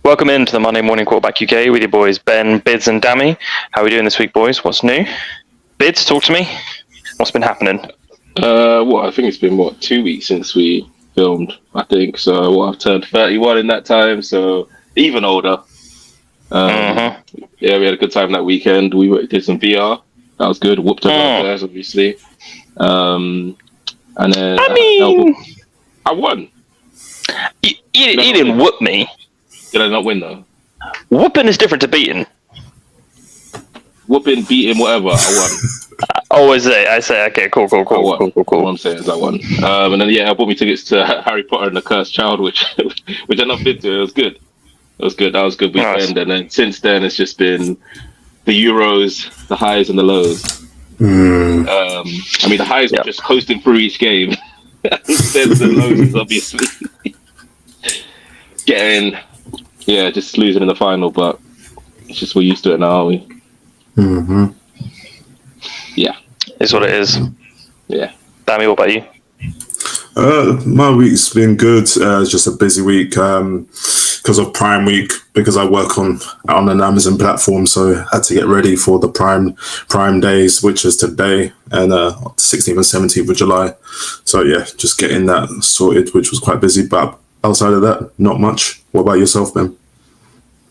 Welcome into the Monday Morning Quarterback UK with your boys Ben, Bids and Dami. How are we doing this week, boys? What's new? Bids, talk to me. What's been happening? I think it's been 2 weeks since we filmed, I think. So I've turned 31 in that time, so even older. Yeah, we had a good time that weekend. We did some VR. That was good. Whooped up our players, obviously. And then I won. You didn't whoop me. Did I not win though? Whooping is different to beating. Whooping, beating, whatever. I won. I say, okay, cool. What I'm saying is I won. And then I bought me tickets to Harry Potter and the Cursed Child, which I not been to. It was good. That was a good weekend. Nice. And then since then, it's just been the Euros, the highs and the lows. The highs were just coasting through each game. Instead of the lows is obviously just losing in the final, but it's just we're used to it now, aren't we? Yeah. It's what it is. Yeah. Dami, what about you? My week's been good. It's just a busy week because of Prime Week, because I work on an Amazon platform, so I had to get ready for the Prime days, which is today and 16th and 17th of July. So yeah, just getting that sorted, which was quite busy. But outside of that, not much. What about yourself, Ben?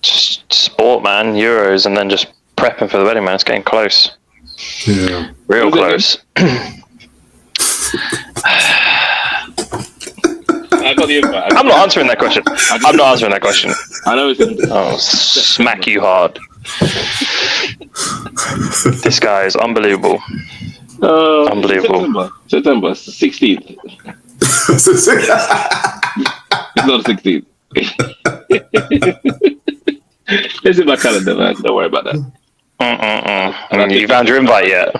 Just sport, man. Euros, and then just prepping for the wedding, man. It's getting close. Yeah. Real close. I got the invite. I'm not answering that question. I know it's I'll smack you hard. This guy is unbelievable. Unbelievable. September 16th. It's not the 16th. It's in my calendar, man. Don't worry about that. You found your invite yet?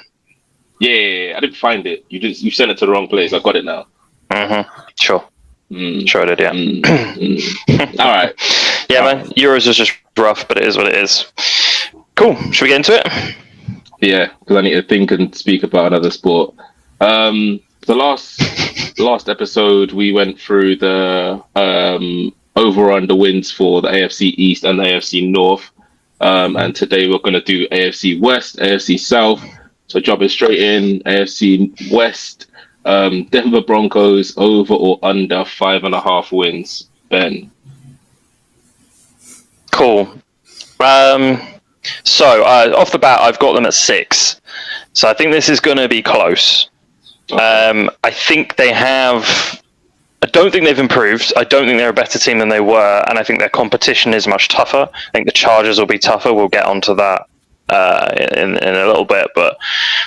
Yeah, I didn't find it. You sent it to the wrong place. I got it now. Sure. Sure I did, yeah. All right. Yeah, man. Euros is just rough, but it is what it is. Cool. Should we get into it? Yeah, because I need to think and speak about another sport. The last episode, we went through the over-under wins for the AFC East and the AFC North. And today we're going to do AFC West, AFC South. So jumping straight in, AFC West, Denver Broncos over or under 5.5 wins. Ben. Cool. So off the bat, I've got them at 6. So I think this is going to be close. Okay. I don't think they've improved. I don't think they're a better team than they were, and I think their competition is much tougher. I think the Chargers will be tougher. We'll get onto that in a little bit, but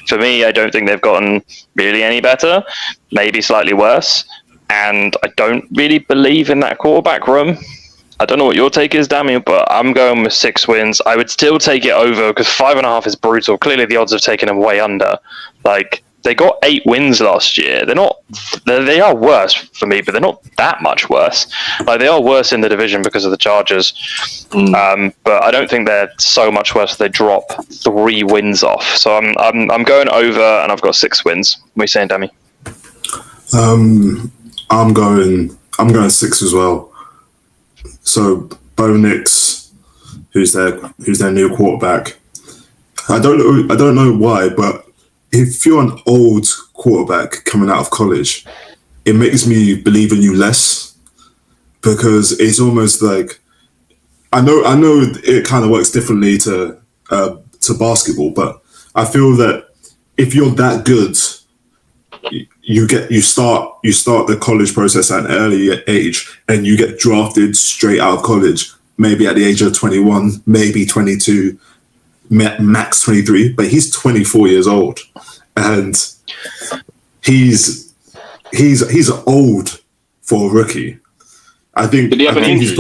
for me, I don't think they've gotten really any better, maybe slightly worse, and I don't really believe in that quarterback room. I don't know what your take is, Dami, but I'm going with 6 wins. I would still take it over because 5.5 is brutal. Clearly the odds have taken them way under. They got 8 wins last year. They are worse for me, but they're not that much worse. They are worse in the division because of the Chargers. But I don't think they're so much worse. They drop 3 wins off. So I'm going over, and I've got 6 wins. What are you saying, Dami? I'm going 6 as well. So Bo Nix, who's their new quarterback. I don't know why, but if you're an old quarterback coming out of college, it makes me believe in you less, because it's almost like I know it kind of works differently to basketball, but I feel that if you're that good, you start the college process at an early age, and you get drafted straight out of college, maybe at the age of 21, maybe 22. Max 23, but he's 24 years old, and he's old for a rookie. I think. Did he have any injuries?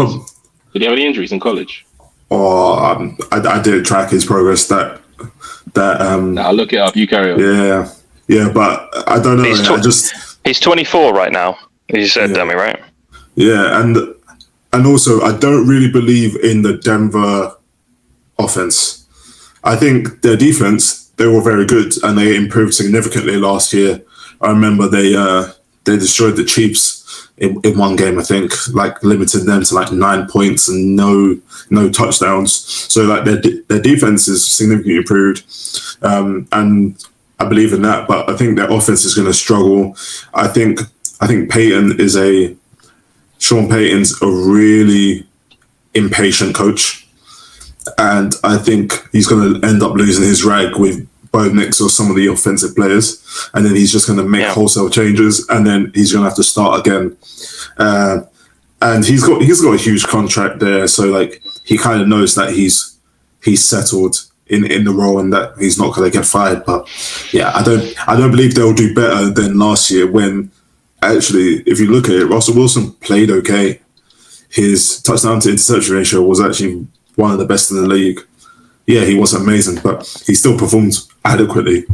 Did he have any injuries in college? I didn't track his progress. I'll look it up. You carry on. Yeah, but I don't know. He's 24 right now. You said, Dami, right? Yeah, and also I don't really believe in the Denver offense. I think their defense, they were very good, and they improved significantly last year. I remember they destroyed the Chiefs in one game, I think, like limited them to like 9 points and no touchdowns. So like their defense is significantly improved, and I believe in that. But I think their offense is going to struggle. I think Sean Payton's a really impatient coach, and I think he's going to end up losing his rag with Bo Nix or some of the offensive players, and then he's just going to make wholesale changes, and then he's going to have to start again. And he's got a huge contract there, so like he kind of knows that he's settled in the role and that he's not going to get fired. But yeah, I don't believe they'll do better than last year when actually, if you look at it, Russell Wilson played okay. His touchdown to interception ratio was actually one of the best in the league. Yeah, he was amazing, but he still performed adequately.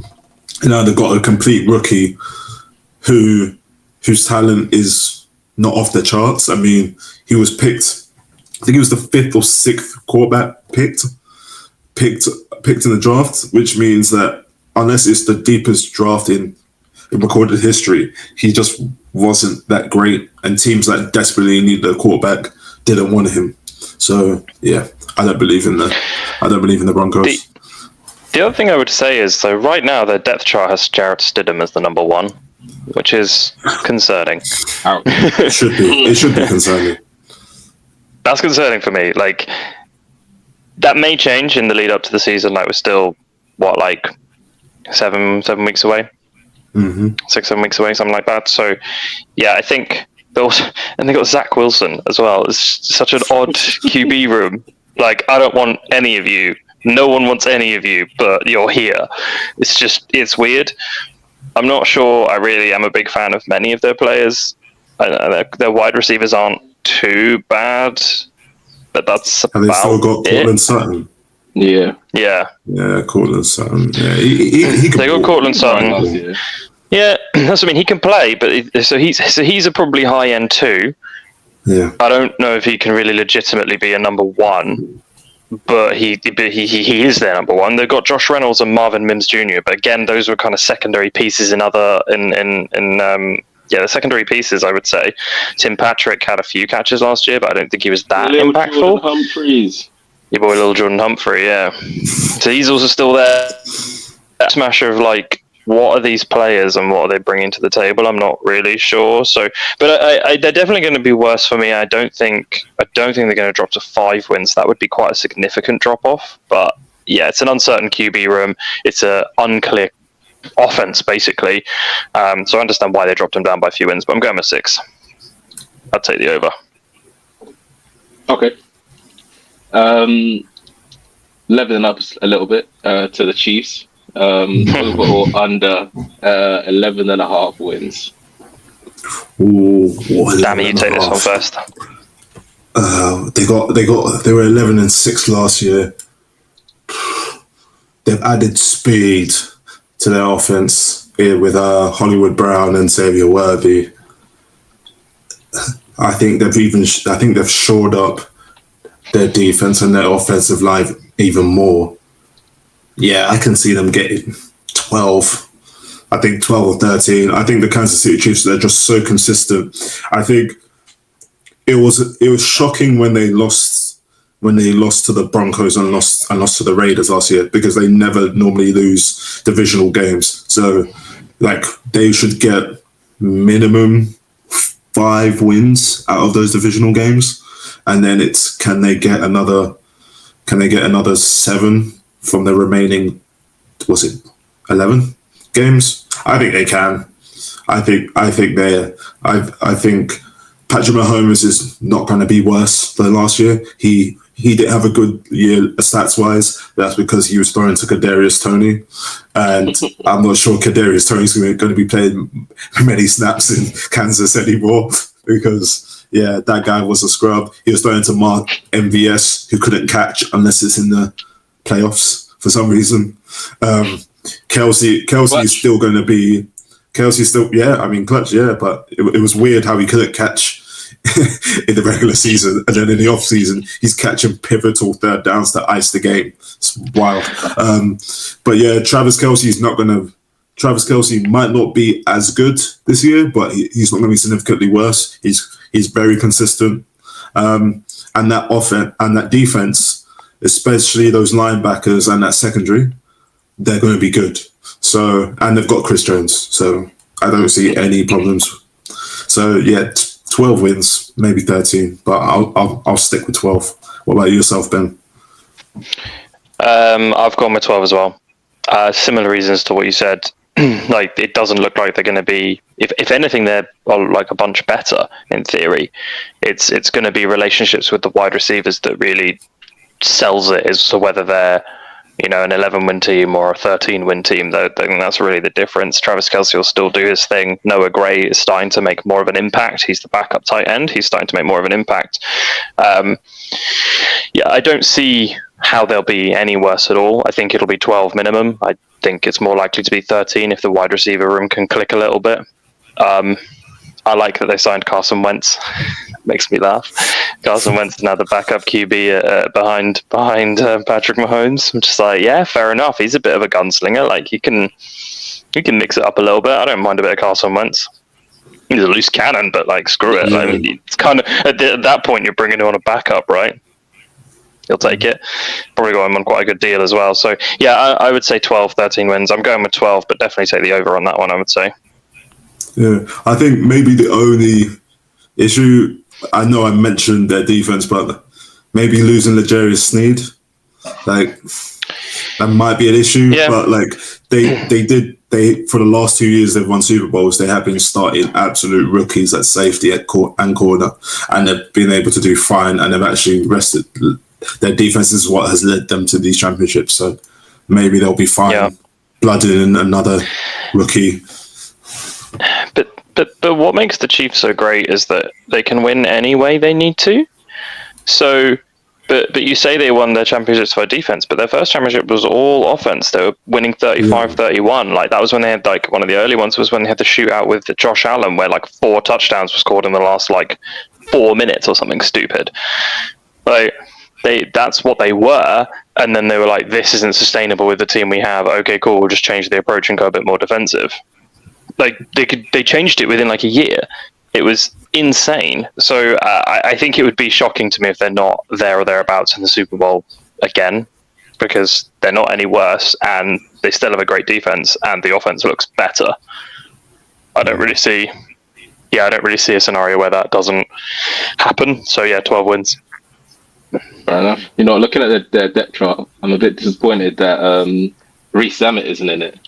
And now they've got a complete rookie whose talent is not off the charts. I mean, he was picked, I think he was the 5th or 6th quarterback picked in the draft, which means that unless it's the deepest draft in recorded history, he just wasn't that great, and teams that desperately need a quarterback didn't want him. So yeah, I don't believe in the Broncos. The other thing I would say is, so right now their depth chart has Jarrett Stidham as the number 1, which is concerning. It should be concerning. That's concerning for me. Like, that may change in the lead up to the season. Like, we're still like 7 weeks away. 6-7 weeks away, something like that. So yeah, I think and they got Zach Wilson as well. It's such an odd QB room. Like, I don't want any of you. No one wants any of you, but you're here. It's weird. I'm not sure I really am a big fan of many of their players. Their wide receivers aren't too bad, but that's and about they still got it. Cortland Sutton. Yeah, Cortland Sutton. Yeah, he they got Cortland Sutton. Yeah, that's what I mean. He can play, but he's a probably high end too. Yeah, I don't know if he can really legitimately be a number 1, but he is their number 1. They've got Josh Reynolds and Marvin Mims Jr., but again, those were kind of secondary pieces the secondary pieces, I would say. Tim Patrick had a few catches last year, but I don't think he was that impactful. Jordan Humphreys. Your boy, little Jordan Humphrey, yeah. So he's also still there. That smasher of like, what are these players and what are they bringing to the table? I'm not really sure. So, but they're definitely going to be worse for me. I don't think they're going to drop to 5 wins. That would be quite a significant drop off. But yeah, it's an uncertain QB room. It's an unclear offense, basically. So I understand why they dropped him down by a few wins, but I'm going with 6. I'd take the over. Okay. Leveling up a little bit to the Chiefs. Overall under 11.5 wins. Ooh, Dami, you take this one first. They were 11-6 last year. They've added speed to their offense with Hollywood Brown and Xavier Worthy. I think they've shored up their defense and their offensive line even more. Yeah, I can see them getting 12. I think 12 or 13. I think the Kansas City Chiefs, they're just so consistent. I think it was shocking when they lost to the Broncos and lost to the Raiders last year, because they never normally lose divisional games. So like they should get minimum 5 wins out of those divisional games, and then it's can they get another 7 from the remaining, was it 11 games? I think they can. I think Patrick Mahomes is not going to be worse than last year. He didn't have a good year stats wise. That's because he was throwing to Kadarius Toney, and I'm not sure Kadarius Toney's going to be playing many snaps in Kansas anymore, because yeah, that guy was a scrub. He was throwing to Mark MVS, who couldn't catch unless it's in the playoffs for some reason. Kelsey is still going to be. Kelsey's still, yeah, I mean, clutch, yeah, but it was weird how he couldn't catch in the regular season, and then in the off season he's catching pivotal third downs to ice the game. It's wild. But yeah, Travis Kelsey's not going to Travis Kelce might not be as good this year, but he's not going to be significantly worse. He's very consistent, and that defense, especially those linebackers and that secondary, they're going to be good. So, and they've got Chris Jones, so I don't see any problems. So yeah, 12 wins, maybe 13, but I'll stick with 12. What about yourself, Ben? I've gone with 12 as well. Similar reasons to what you said. Like, it doesn't look like they're going to be. If anything, they're like a bunch better in theory. It's going to be relationships with the wide receivers that really sells it as to whether they're, you know, an 11-win team or a 13-win team. I think that's really the difference. Travis Kelce will still do his thing. Noah Gray is starting to make more of an impact. He's the backup tight end. He's starting to make more of an impact. Yeah, I don't see how they'll be any worse at all. I think it'll be 12 minimum. I think it's more likely to be 13 if the wide receiver room can click a little bit. I like that they signed Carson Wentz. Makes me laugh. Carson Wentz is now the backup QB behind Patrick Mahomes. I'm just like, yeah, fair enough. He's a bit of a gunslinger. Like, he can mix it up a little bit. I don't mind a bit of Carson Wentz. He's a loose cannon, but like, screw it. Yeah. I mean, it's kind of at that point you're bringing on a backup, right? He'll take it. Probably got him on quite a good deal as well. So yeah, I would say 12, 13 wins. I'm going with 12, but definitely take the over on that one, I would say. Yeah, I think maybe the only issue, I know I mentioned their defense, but maybe losing L'Jarius Sneed, like, that might be an issue. Yeah. But like they for the last 2 years they've won Super Bowls. They have been starting absolute rookies at safety and corner, and they've been able to do fine. And they've actually rested. Their defense is what has led them to these championships. So maybe they'll be fine. Yeah. Blooding in another rookie. But what makes the Chiefs so great is that they can win any way they need to. So, but you say they won their championships for defense, but their first championship was all offense. They were winning 35-31. Like, that was when they had, like, one of the early ones was when they had the shootout with Josh Allen, where like 4 touchdowns were scored in the last like 4 minutes or something stupid. Like, that's what they were, and then they were like, this isn't sustainable with the team we have. Okay, cool, we'll just change the approach and go a bit more defensive. Like, they changed it within like a year. It was insane. So I think it would be shocking to me if they're not there or thereabouts in the Super Bowl again, because they're not any worse, and they still have a great defense, and the offense looks better. I don't really see a scenario where that doesn't happen. So yeah, 12 wins. Fair enough. You know, looking at their depth chart, I'm a bit disappointed that Reece Zammit isn't in it.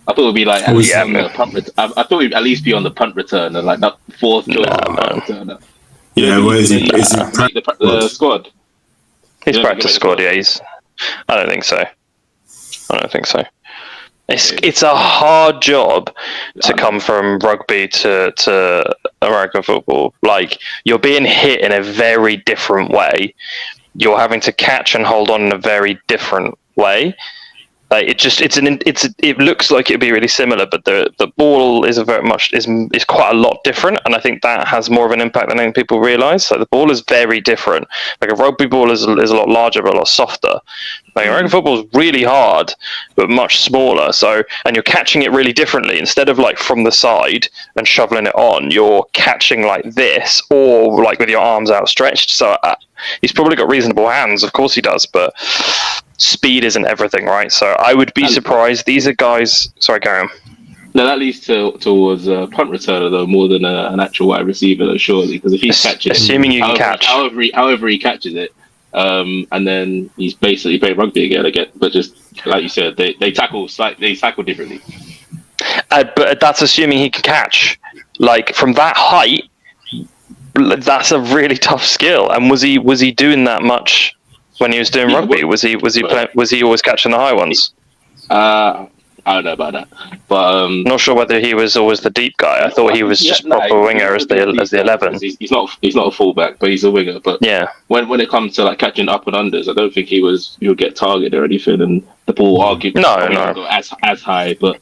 I thought it would be like at least on the punt I thought he'd at least be on the punt return and like that fourth punt returner. Yeah, where is he? Is he the squad? He's practice squad. Yeah, I don't think so. It's a hard job to come from rugby to American football. Like, you're being hit in a very different way. You're having to catch and hold on in a very different way. It looks like it'd be really similar, but the ball is is quite a lot different, and I think that has more of an impact than I think people realise. Like, the ball is very different. Like, a rugby ball is a lot larger but a lot softer. Like, American football is really hard but much smaller. So, and you're catching it really differently. Instead of like from the side and shoveling it on, you're catching like this, or like with your arms outstretched. So he's probably got reasonable hands, of course he does, but speed isn't everything, right? So I would be surprised. These are guys. Sorry, carry on. No, that leads towards a punt returner though, more than an actual wide receiver, though, surely, because if he's catching, assuming you can catch, however he catches it, and then he's basically playing rugby again. But just like you said, they tackle differently. But that's assuming he can catch. Like, from that height, that's a really tough skill. And was he doing that much when he was doing rugby? Was he always catching the high ones? I don't know about that, but not sure whether he was always the deep guy. I thought he was just proper winger as the 11. He's not a fullback, but he's a winger. But yeah, when it comes to like catching up and unders, I don't think he would get targeted or anything, and the ball arguably not go as high, but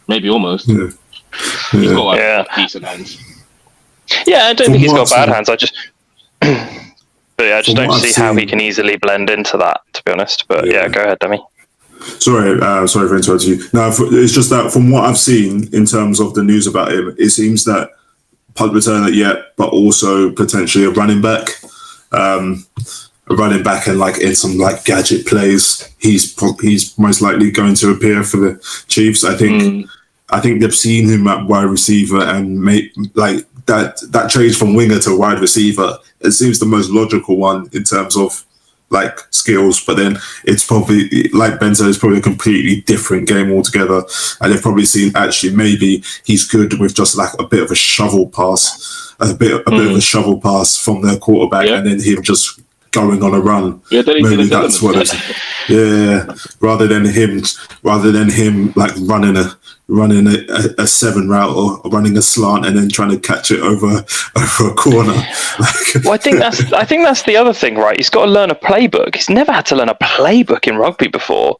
maybe almost. Yeah. He's got decent hands. Yeah, I don't think he's got bad hands. I just but yeah, I just don't see how he can easily blend into that, to be honest. But yeah, go ahead, Dami. Sorry for interrupting you. No, it's just that from what I've seen in terms of the news about him, it seems that punt returner, but also potentially a running back. And like in some like gadget plays, he's most likely going to appear for the Chiefs. I think they've seen him at wide receiver and like that change from winger to wide receiver. It seems the most logical one in terms of like skills, but then it's probably, like Ben said, it's probably a completely different game altogether. And they've probably seen actually maybe he's good with just like a bit of a shovel pass, a bit of a shovel pass from their quarterback, and then him just going on a run. Yeah, maybe that's what it's. Yeah, rather than him like running a 7 route or running a slant and then trying to catch it over a corner. Well, I think that's the other thing, right? He's got to learn a playbook. He's never had to learn a playbook in rugby before.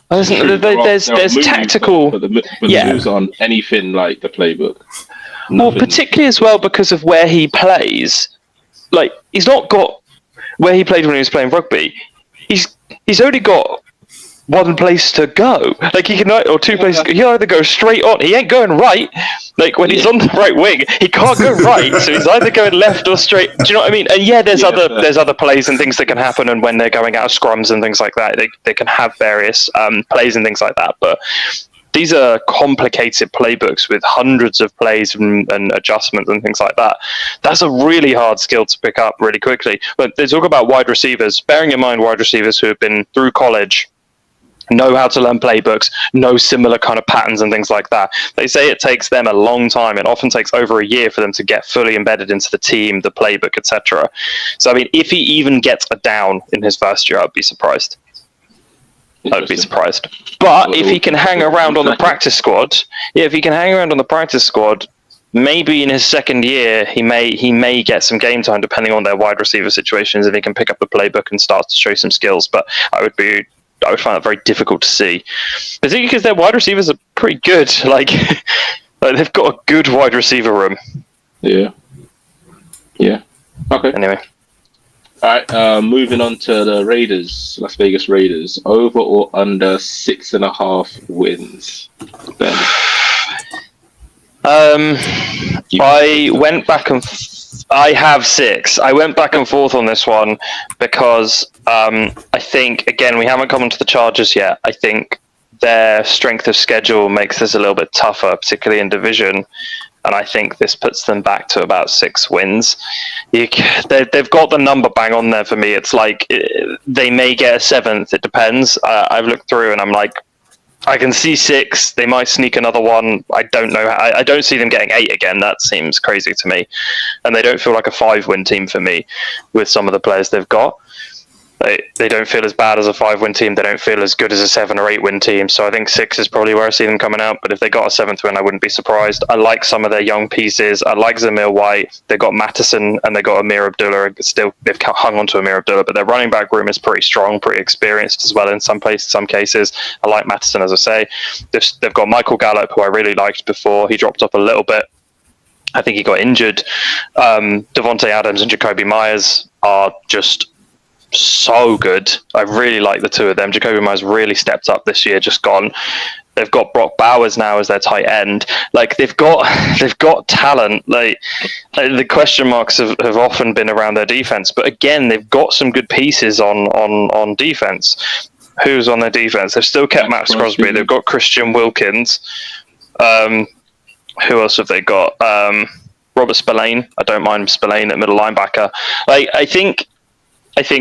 There's tactical, but the moves aren't anything like the playbook. Nothing. Well, particularly as well because of where he plays. Like, he's not got where he played when he was playing rugby. He's only got one place to go. Like, he can, or two places. He'll either go straight on. He ain't going right. Like, when he's on the right wing, he can't go right. So he's either going left or straight. Do you know what I mean? And there's other plays and things that can happen. And when they're going out of scrums and things like that, they can have various plays and things like that. But these are complicated playbooks with hundreds of plays and adjustments and things like that. That's a really hard skill to pick up really quickly. But they talk about wide receivers, bearing in mind wide receivers who have been through college, know how to learn playbooks, know similar kind of patterns and things like that. They say it takes them a long time. It often takes over a year for them to get fully embedded into the team, the playbook, etc. So, I mean, if he even gets a down in his first year, I'd be surprised. I would be surprised. But if he can hang around on the practice squad, maybe in his second year he may get some game time depending on their wide receiver situations if he can pick up the playbook and start to show some skills. But I would find that very difficult to see, particularly because their wide receivers are pretty good. Like they've got a good wide receiver room. Yeah. Okay. Anyway. All right, moving on to the Raiders, Las Vegas Raiders. Over or under 6.5 wins? Ben. I went back and I have 6. I went back and forth on this one because I think, again, we haven't come onto the Chargers yet. I think their strength of schedule makes this a little bit tougher, particularly in division. And I think this puts them back to about 6 wins. They've got the number bang on there for me. It's like they may get a 7th. It depends. I've looked through and I'm like, I can see 6. They might sneak another one. I don't know. I don't see them getting 8 again. That seems crazy to me. And they don't feel like a 5-win team for me with some of the players they've got. They don't feel as bad as a 5-win team. They don't feel as good as a 7 or 8-win team. So I think 6 is probably where I see them coming out. But if they got a 7th win, I wouldn't be surprised. I like some of their young pieces. I like Zamir White. They got Mattison and they got Amir Abdullah. Still, they've hung on to Amir Abdullah, but their running back room is pretty strong, pretty experienced as well in some cases. I like Mattison, as I say. They've got Michael Gallup, who I really liked before. He dropped off a little bit. I think he got injured. Devontae Adams and Jacoby Myers are just so good. I really like the two of them. Jacoby Myers really stepped up this year, just gone. They've got Brock Bowers now as their tight end. Like they've got talent. Like the question marks have often been around their defense, but again, they've got some good pieces on defense. Who's on their defense? They've still kept Max Crosby. They've got Christian Wilkins. Who else have they got? Robert Spillane. I don't mind Spillane at middle linebacker. Like I think,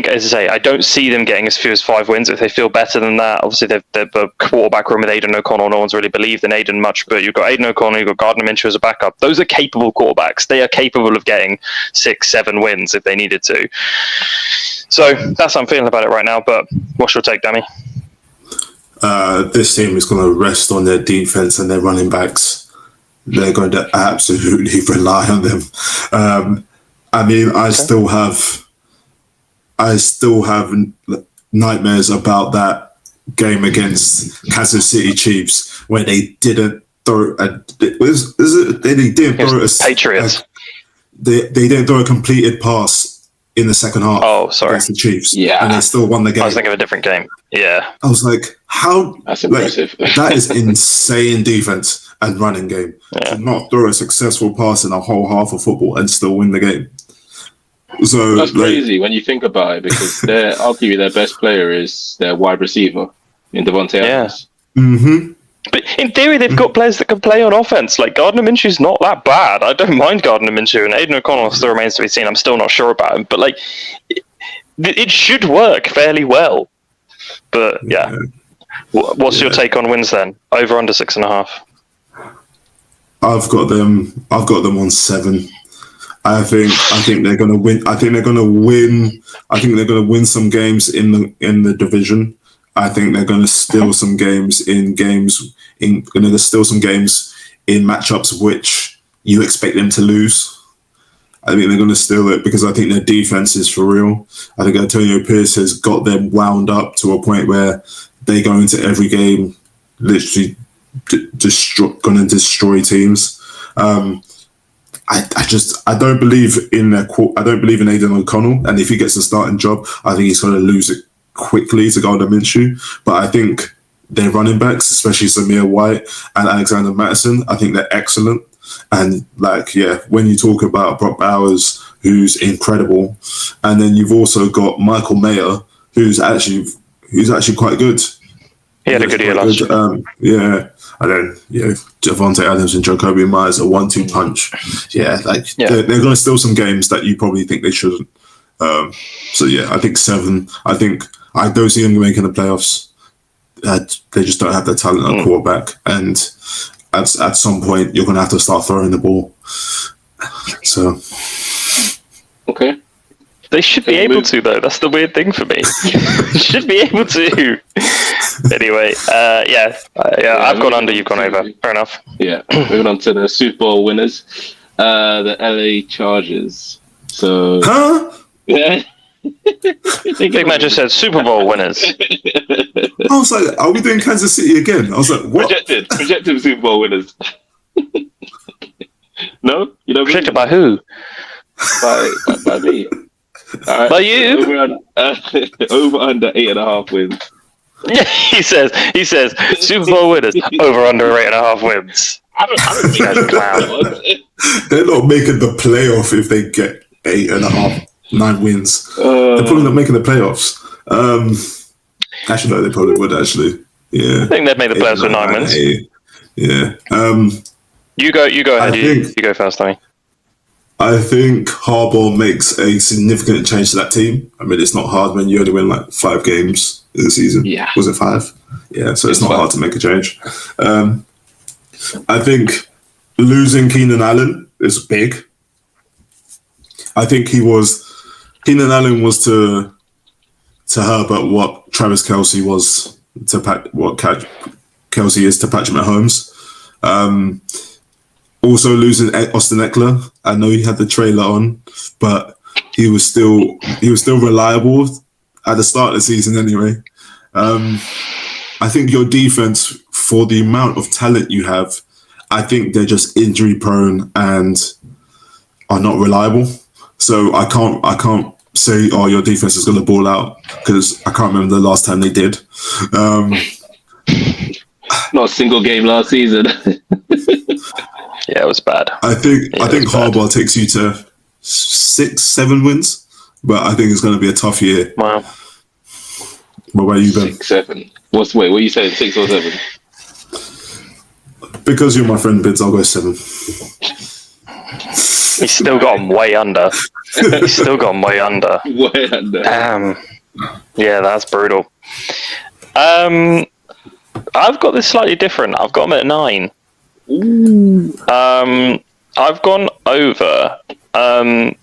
as I say, I don't see them getting as few as 5 wins. If they feel better than that, obviously they've the quarterback room with Aiden O'Connell. No one's really believed in Aiden much, but you've got Aiden O'Connell, you've got Gardner Minshew as a backup. Those are capable quarterbacks. They are capable of getting 6, 7 wins if they needed to. So that's how I'm feeling about it right now. But what's your take, Dami? This team is going to rest on their defense and their running backs. They're going to absolutely rely on them. I mean, I still have nightmares about that game against Kansas City Chiefs when they didn't throw Patriots. They didn't throw a completed pass in the second half. Oh, sorry. Against the Chiefs. Yeah. And they still won the game. I was thinking of a different game. Yeah. I was like, how? That's impressive. That is insane defense and running game. Yeah. To not throw a successful pass in a whole half of football and still win the game. So That's crazy when you think about it, because arguably their best player is their wide receiver in Devontae Adams. Mm-hmm. But in theory, they've got players that can play on offense. Like, Gardner Minshew's not that bad. I don't mind Gardner Minshew, and Aiden O'Connell still remains to be seen. I'm still not sure about him. But, like, it should work fairly well. But, yeah. What's your take on wins then? Over under 6.5? I've got them on 7. I think they're going to win. I think they're going to win. I think they're going to win some games in the division. I think they're going to steal some games in matchups which you expect them to lose. I think they're going to steal it because I think their defense is for real. I think Antonio Pierce has got them wound up to a point where they go into every game literally going to destroy teams. I don't believe in Aiden O'Connell, and if he gets a starting job, I think he's going to lose it quickly to Gardner Minshew. But I think their running backs, especially Samir White and Alexander Mattison, I think they're excellent. And when you talk about Brock Bowers, who's incredible, and then you've also got Michael Mayer, who's actually quite good. He had a good year last year. Javonte Adams and Jacoby Myers, a 1-2 punch. They're going to steal some games that you probably think they shouldn't. I think 7. I don't see them making the playoffs. They just don't have the talent at quarterback, and at some point you're going to have to start throwing the ball. So, okay. They should be able to, though. That's the weird thing for me. Should be able to. Anyway, I've gone under, you've gone over. Fair enough. Yeah, moving on to the Super Bowl winners, the LA Chargers. So, yeah. Big Man just said Super Bowl winners. I was like, are we doing Kansas City again? I was like, what? Projected Super Bowl winners. No? You don't Projected by who? By me. All right. By you? Over under 8.5 wins. Yeah, he says Super Bowl winners over under 8.5 wins. I don't think That's a clown. They're not making the playoff if they get 8.5, 9 wins. They're probably not making the playoffs. Actually, no, they probably would. Actually, yeah. I think they'd make the playoffs with 9 wins. 8. Yeah. You go ahead. You go first, Dami. I think Harbaugh makes a significant change to that team. I mean, it's not hard when you only win like 5 games in the season. Yeah. Was it 5? Yeah, so it's not hard to make a change. I think losing Keenan Allen is big. I think Keenan Allen was to Herbert what Travis Kelce was to Kelce is to Patrick Mahomes. Also losing Austin Eckler. I know he had the trailer on, but he was still reliable at the start of the season anyway. I think your defense, for the amount of talent you have, I think they're just injury prone and are not reliable. So I can't say, your defense is going to ball out, because I can't remember the last time they did. Not a single game last season. Yeah, it was bad. I think Harbaugh takes you to 6, 7 wins, but I think it's going to be a tough year. Wow. What about you, Ben? 6, 7. What are you saying? 6 or 7? Because you're my friend, Bids, I'll go 7. He's still got him way under. Way under. Damn. Yeah, that's brutal. I've got this slightly different. I've got him at 9. Ooh. I've gone over, and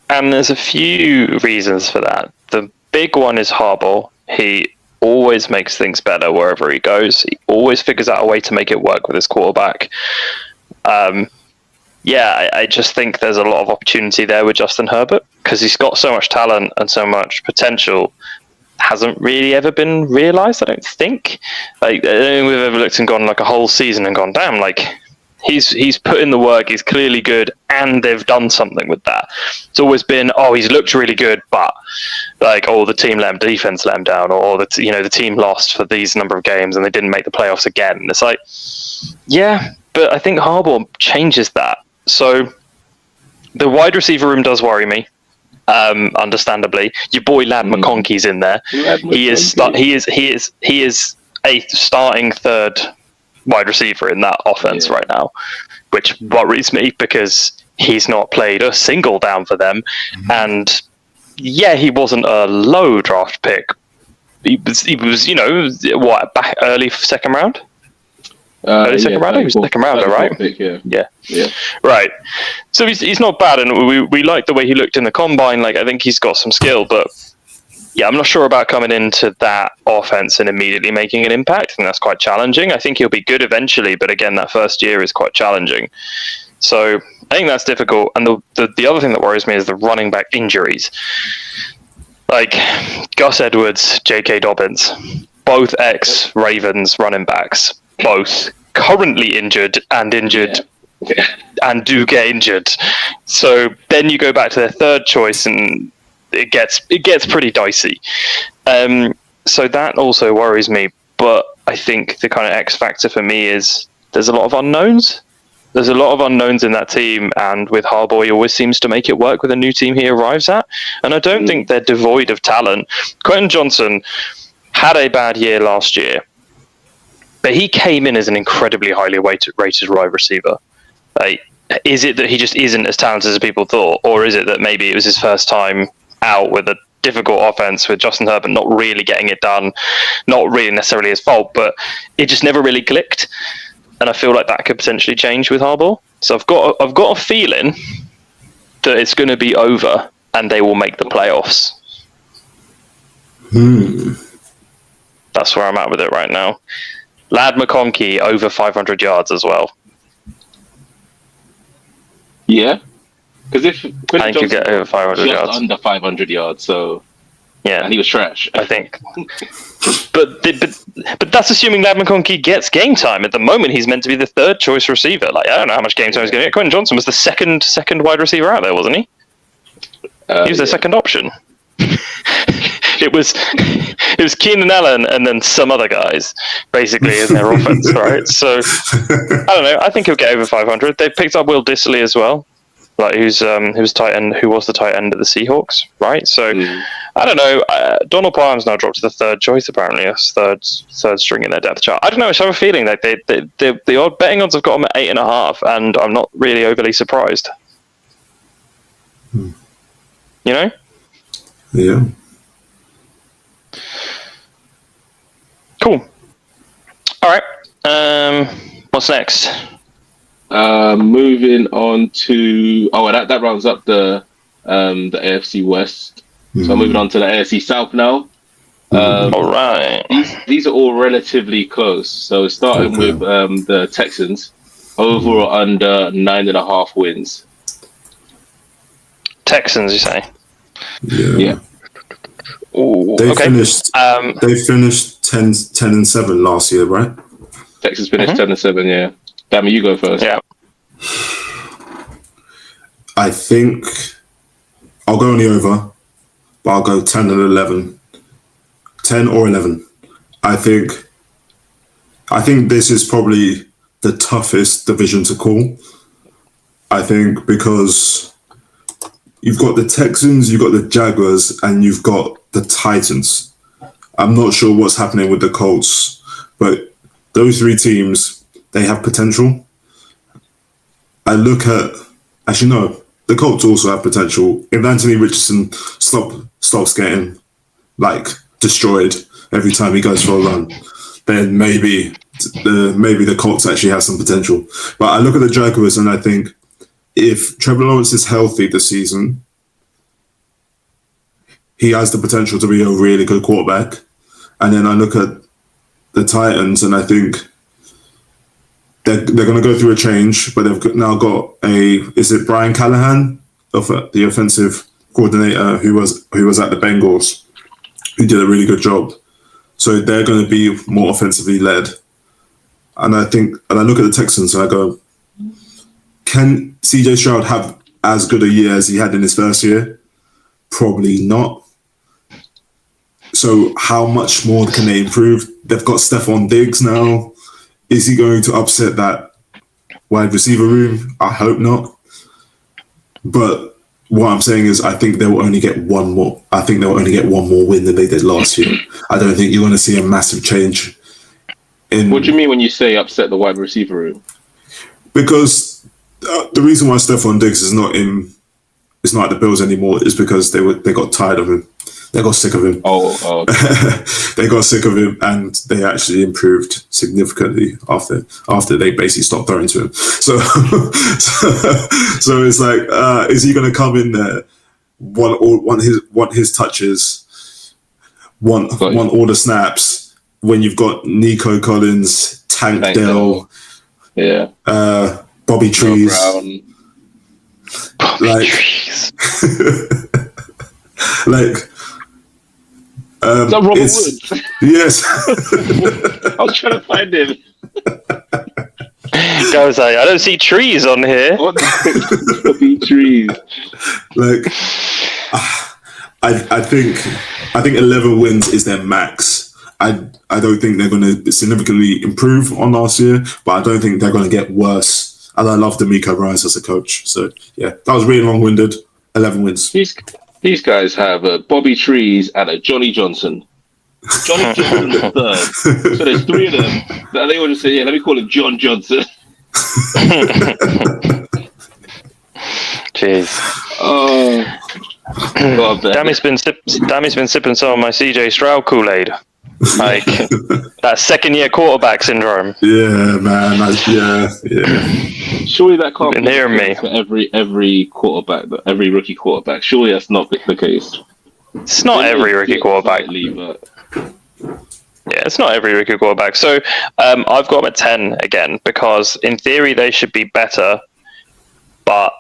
there's a few reasons for that. The big one is Harbaugh. He always makes things better wherever he goes. He always figures out a way to make it work with his quarterback. I just think there's a lot of opportunity there with Justin Herbert, because he's got so much talent and so much potential. Hasn't really ever been realised, I don't think. Like, I don't think we've ever looked and gone like a whole season and gone, damn, like, He's put in the work. He's clearly good, and they've done something with that. It's always been, he's looked really good, but like, the defense let him down, or the team lost for these number of games and they didn't make the playoffs again. And it's like, yeah, but I think Harbaugh changes that. So the wide receiver room does worry me. Understandably, your boy Lad McConkey's in there. He is a starting third wide receiver in that offense right now, which worries me because he's not played a single down for them. And yeah, he wasn't a low draft pick. He was back early second round. Early second round. He was second rounder, right? Pick, yeah. Right. So he's not bad, and we like the way he looked in the combine. Like, I think he's got some skill, but yeah, I'm not sure about coming into that offense and immediately making an impact. I think that's quite challenging. I think he'll be good eventually, but again, that first year is quite challenging. So I think that's difficult. And the other thing that worries me is the running back injuries. Like Gus Edwards, J.K. Dobbins, both ex-Ravens running backs, both currently injured and do get injured. So then you go back to their third choice and it gets pretty dicey. So that also worries me. But I think the kind of X factor for me is there's a lot of unknowns. There's a lot of unknowns in that team, and with Harbaugh, he always seems to make it work with a new team he arrives at. And I don't think they're devoid of talent. Quentin Johnson had a bad year last year, but he came in as an incredibly highly rated wide receiver. Like, is it that he just isn't as talented as people thought, or is it that maybe it was his first time out with a difficult offense with Justin Herbert not really getting it done, not really necessarily his fault, but it just never really clicked? And I feel like that could potentially change with Harbaugh. So I've got a feeling that it's going to be over and they will make the playoffs. That's where I'm at with it right now. Lad McConkey over 500 yards as well. Yeah, because if I think you get over 500 yards, under 500 yards, so yeah, and he was trash, I think. but that's assuming Lad McConkey gets game time. At the moment, he's meant to be the third choice receiver. Like, I don't know how much game time he's going to get. Quentin Johnson was the second wide receiver out there, wasn't he? He was their second option. It was Keenan Allen and then some other guys, basically, in their offense, right? So I don't know. I think he'll get over 500. They picked up Will Dissly as well, like who was the tight end of the Seahawks, right? So I don't know. Donald Parham's now dropped to the third choice, apparently, as third string in their depth chart. I don't know. I just have a feeling that the odd betting odds have got them at 8.5, and I'm not really overly surprised. You know? Yeah. Cool. All right. What's next? Moving on to that rounds up the AFC West. So I'm moving on to the AFC South now. All right. These are all relatively close. So starting with the Texans, over or under 9.5 wins. Texans, you say? Yeah. Ooh, They okay. finished 10-7 last year, right? Texas finished 10-7. Yeah. Dami, you go first. Yeah. I think I'll go on the over, but I'll go 10 and 11. 10 or 11. I think this is probably the toughest division to call. I think because you've got the Texans, you've got the Jaguars, and you've got the Titans. I'm not sure what's happening with the Colts, but those three teams, they have potential. I look at, actually no, the Colts also have potential. If Anthony Richardson stops getting destroyed every time he goes for a run, then maybe the Colts actually have some potential. But I look at the Jaguars and I think if Trevor Lawrence is healthy this season, he has the potential to be a really good quarterback. And then I look at the Titans and I think they're going to go through a change, but they've now got is it Brian Callahan, the offensive coordinator who was at the Bengals, who did a really good job. So they're going to be more offensively led. And I look at the Texans and I go, Can CJ Stroud have as good a year as he had in his first year? Probably not. So how much more can they improve? They've got Stephon Diggs now. Is he going to upset that wide receiver room? I hope not. But what I'm saying is, I think they will only get one more. I think they'll only get one more win than they did last year. I don't think you're going to see a massive change. What do you mean when you say upset the wide receiver room? Because the reason why Stephon Diggs is not at the Bills anymore is because they got tired of him. They got sick of him. Okay. They got sick of him, and they actually improved significantly after they basically stopped throwing to him. So it's like, is he going to come in there, want his touches, want all the snaps when you've got Nico Collins, Tank Dell, Bobby Trees, like. Is that Robert Woods? Yes. I was trying to find him. I was like, I don't see trees on here. What the trees? Like, I think 11 wins is their max. I don't think they're going to significantly improve on last year, but I don't think they're going to get worse. And I love D'Amico Ryans as a coach. So yeah, that was really long-winded. 11 wins. These guys have a Bobby Trees and a Johnny Johnson. Johnny Johnson the third. So there's three of them. And they all just say, yeah, let me call him John Johnson. Jeez. Oh. God, Dami's been sipping some of my CJ Stroud Kool-Aid. Like that second-year quarterback syndrome. Yeah, man. Yeah. Surely that can't Been be hearing the case for every quarterback, every rookie quarterback. Surely that's not the case. It's not every rookie quarterback. But... Yeah, it's not every rookie quarterback. So I've got them at 10 again because in theory they should be better, but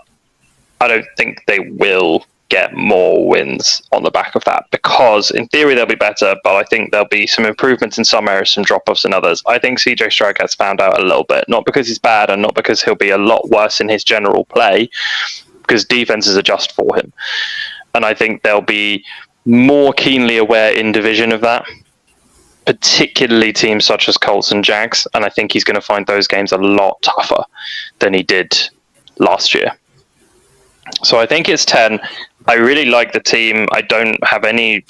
I don't think they will get more wins on the back of that because in theory they'll be better, but I think there'll be some improvements in some areas, some drop-offs in others. I think CJ Stroud gets found out a little bit, not because he's bad and not because he'll be a lot worse in his general play, because defenses adjust for him. And I think they'll be more keenly aware in division of that, particularly teams such as Colts and Jags, and I think he's going to find those games a lot tougher than he did last year. So I think it's 10. I really like the team. I don't have any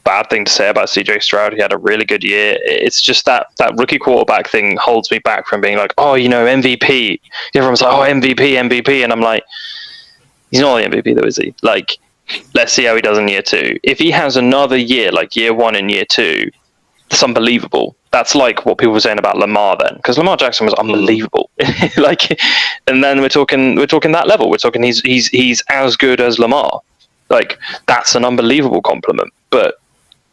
bad thing to say about CJ Stroud. He had a really good year. It's just that rookie quarterback thing holds me back from being like, oh, MVP. Everyone's like, oh, MVP. And I'm like, he's not the MVP though, is he? Like, let's see how he does in year 2. If he has another year, like year 1 and year 2, that's unbelievable. That's like what people were saying about Lamar then, because Lamar Jackson was unbelievable. Like, and then we're talking that level. We're talking he's as good as Lamar. Like, that's an unbelievable compliment. But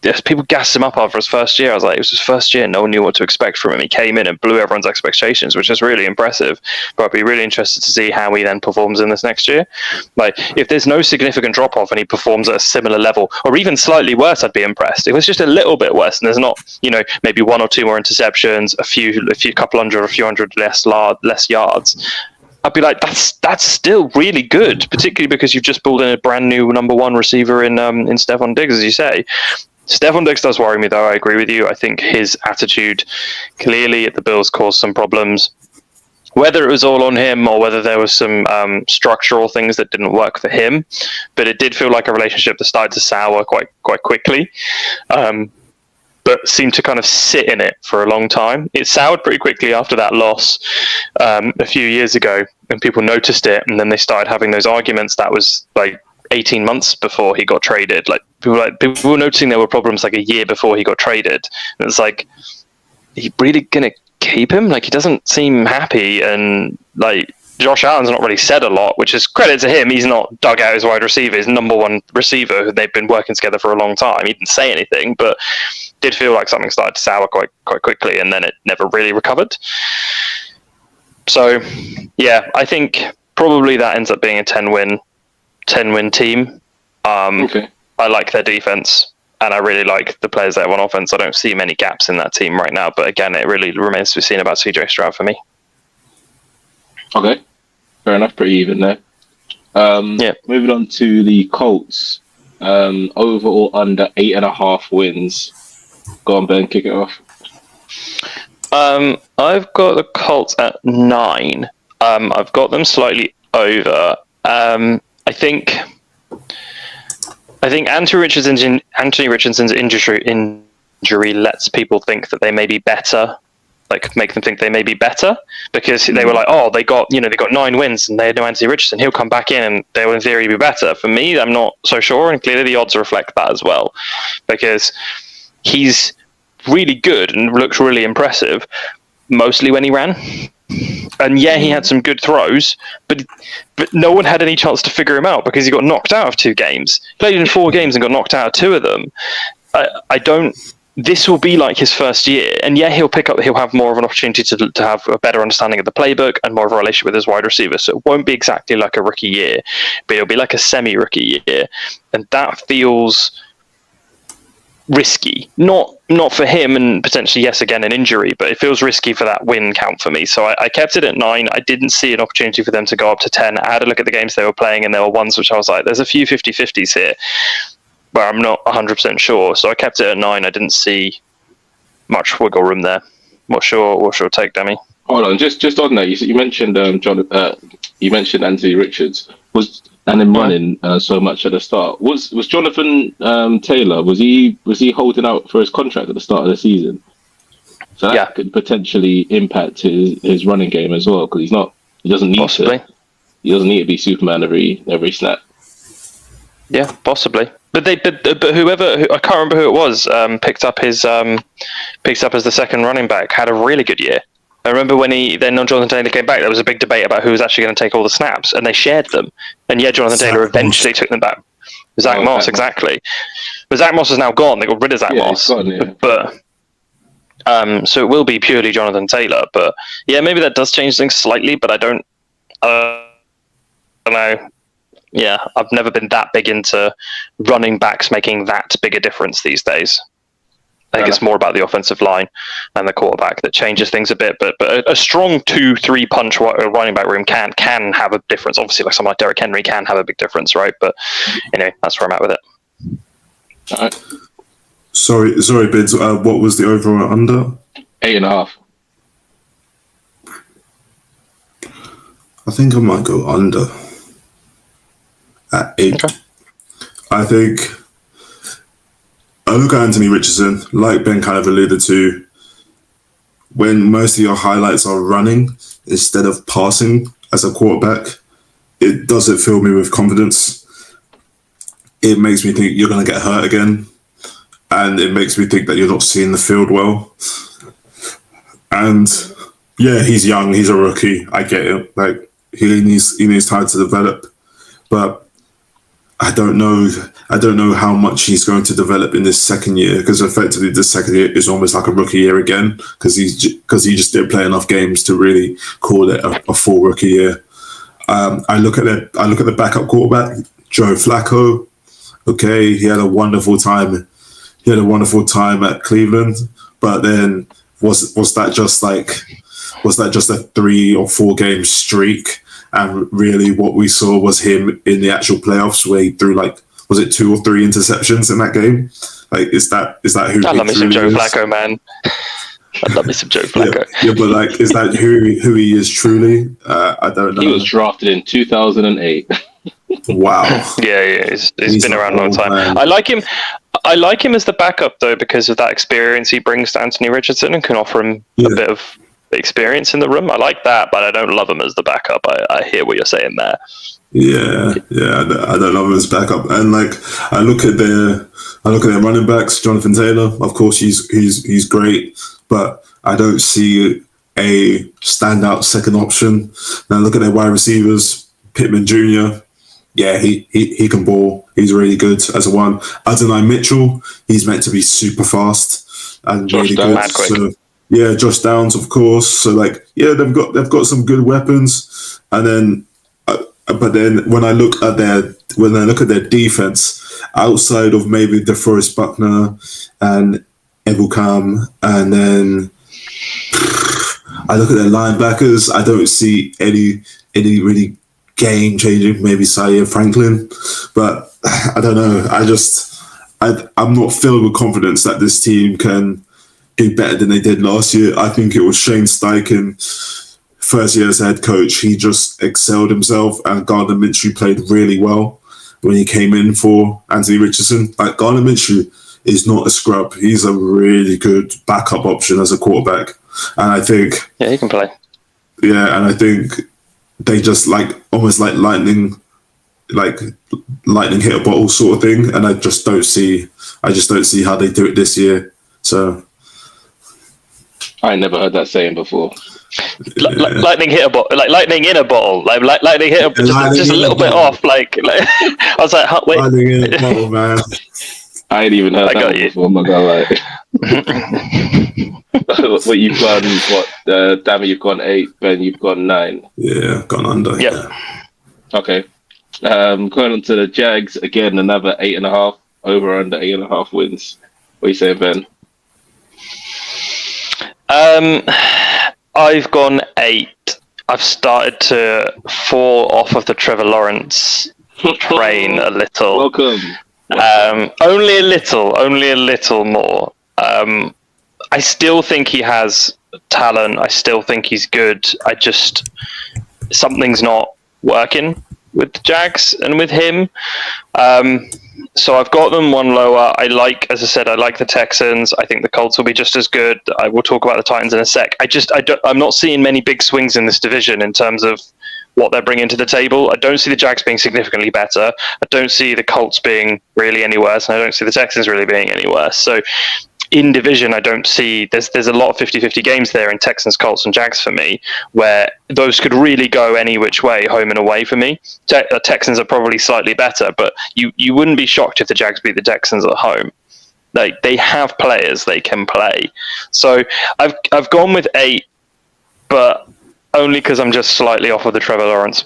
yes, people gassed him up after his first year. I was like, it was his first year. No one knew what to expect from him. He came in and blew everyone's expectations, which is really impressive. But I'd be really interested to see how he then performs in this next year. Like, if there's no significant drop-off and he performs at a similar level, or even slightly worse, I'd be impressed. If it was just a little bit worse and there's not, maybe 1 or 2 more interceptions, a few couple hundred, a few hundred less yards, I'd be like, that's still really good, particularly because you've just pulled in a brand new number 1 receiver in Stephon Diggs, as you say. Stephon Diggs does worry me, though. I agree with you. I think his attitude clearly at the Bills caused some problems. Whether it was all on him or whether there was some structural things that didn't work for him, but it did feel like a relationship that started to sour quite quickly, but seemed to kind of sit in it for a long time. It soured pretty quickly after that loss a few years ago, and people noticed it, and then they started having those arguments. That was like 18 months before he got traded. Like people were noticing there were problems like a year before he got traded. And it's like, are you really gonna keep him? Like, he doesn't seem happy, and like Josh Allen's not really said a lot, which is credit to him. He's not dug out his wide receiver, his number 1 receiver who they've been working together for a long time. He didn't say anything, but did feel like something started to sour quite quickly, and then it never really recovered. So yeah, I think probably that ends up being a 10-win team. Okay. I like their defense, and I really like the players they have on offense. I don't see many gaps in that team right now, but again, it really remains to be seen about CJ Stroud for me. Okay. fair enough. Pretty even there. Moving on to the Colts. Over or under 8.5 wins. Go on, Ben, kick it off. I've got the Colts at 9. I've got them slightly over. I think Anthony Richardson's injury lets people think that they may be better. Like, make them think they may be better, because they were like, oh, they got 9 wins and they had no Anthony Richardson. He'll come back in and they will in theory be better. For me, I'm not so sure, and clearly the odds reflect that as well, because he's really good and looks really impressive, mostly when he ran. And yeah, he had some good throws, but no one had any chance to figure him out because he got knocked out of 2 games. Played in 4 games and got knocked out of 2 of them. This will be like his first year, and yeah, he'll have more of an opportunity to have a better understanding of the playbook and more of a relationship with his wide receiver. So it won't be exactly like a rookie year, but it'll be like a semi-rookie year, and that feels risky. Not for him, and potentially, yes, again, an injury, but it feels risky for that win count for me. So I kept it at 9. I didn't see an opportunity for them to go up to 10. I had a look at the games they were playing, and there were ones which I was like, there's a few 50-50s here where I'm not 100% sure. So I kept it at 9. I didn't see much wiggle room there. What's your take, Dami? Hold on, just on that, you mentioned you mentioned Anthony Richards and him running so much at the start. Was Jonathan Taylor, was he holding out for his contract at the start of the season? So that could potentially impact his running game as well, because he doesn't need to be Superman every snap. Yeah, possibly. But whoever, I can't remember who it was, picked up as the second running back, had a really good year. I remember when Jonathan Taylor came back, there was a big debate about who was actually going to take all the snaps, and they shared them. And yeah, Jonathan Taylor eventually took them back. Zach Moss, exactly. But Zach Moss is now gone. They got rid of Zach Moss. Gone, yeah. But so it will be purely Jonathan Taylor. But yeah, maybe that does change things slightly, but I don't know. Yeah, I've never been that big into running backs making that big a difference these days. I think it's more about the offensive line and the quarterback that changes things a bit. But a strong 2-3 punch running back room can have a difference. Obviously, like someone like Derrick Henry can have a big difference, right? But that's where I'm at with it. All right. Sorry, Bids. What was the over or under? 8.5. I think I might go under at 8. Okay. I think I look at Anthony Richardson, like Ben kind of alluded to, when most of your highlights are running instead of passing as a quarterback, it doesn't fill me with confidence. It makes me think you're going to get hurt again, and it makes me think that you're not seeing the field well. And yeah, he's young, he's a rookie, I get it. Like, he needs time to develop, but I don't know how much he's going to develop in this second year, because effectively this second year is almost like a rookie year again, because he just didn't play enough games to really call it a full rookie year. I look at the backup quarterback, Joe Flacco. Okay, he had a wonderful time. He had a wonderful time at Cleveland, but then was that just a 3 or 4 game streak? And really what we saw was him in the actual playoffs where he threw, like, was it 2 or 3 interceptions in that game? Like, is that who I love me some Joe is? Flacco, man. I love me some Joe Flacco. Yeah, but like, is that who he is truly? I don't know. He was drafted in 2008. Wow. Yeah, he's been around a long time. Man. I like him as the backup, though, because of that experience he brings to Anthony Richardson and can offer him a bit of experience in the room. I like that, but I don't love him as the backup. I hear what you're saying there. Yeah, I don't love him as backup. And like, I look at their running backs. Jonathan Taylor, of course, he's great, but I don't see a standout second option. Now look at their wide receivers, Pittman Jr. Yeah, he can ball. He's really good as a one. Adonai Mitchell, he's meant to be super fast and Josh really Downs, good. So, yeah, Josh Downs, of course. So like, yeah, they've got some good weapons. And then, but then when I look at their defense, outside of maybe DeForest Buckner and Ebukam, and then I look at their linebackers, I don't see any really game changing, maybe Zaire Franklin, but I don't know. I'm not filled with confidence that this team can do better than they did last year. I think it was Shane Steichen, first year as head coach. He just excelled himself, and Gardner Minshew played really well when he came in for Anthony Richardson. Like, Gardner Minshew is not a scrub. He's a really good backup option as a quarterback. And I think... Yeah, he can play. Yeah, and I think they just almost like lightning hit a bottle sort of thing. And I just don't see how they do it this year. So... I never heard that saying before. Lightning hit a bottle, like lightning in a bottle, like lightning hit just a little bit off. Like I was like, wait, lightning in a bottle, man. I ain't even heard that before. I'm not gonna lie. What you've gone? Dami, you've gone 8. Ben, you've gone 9. Yeah, gone under. Yep. Yeah. Okay. Going on to the Jags again. Another 8.5 over under 8.5 wins. What are you saying, Ben? I've gone 8. I've started to fall off of the Trevor Lawrence train a little. Welcome. Only a little more. I still think he has talent. I still think he's good. Something's not working with the Jags and with him. So I've got them one lower. As I said, I like the Texans. I think the Colts will be just as good. I will talk about the Titans in a sec. I'm not seeing many big swings in this division in terms of what they're bringing to the table. I don't see the Jags being significantly better. I don't see the Colts being really any worse, and I don't see the Texans really being any worse. So in division, I don't see... There's a lot of 50-50 games there in Texans, Colts, and Jags for me, where those could really go any which way, home and away for me. Texans are probably slightly better, but you wouldn't be shocked if the Jags beat the Texans at home. Like, they have players they can play. So I've gone with 8, but only because I'm just slightly off of the Trevor Lawrence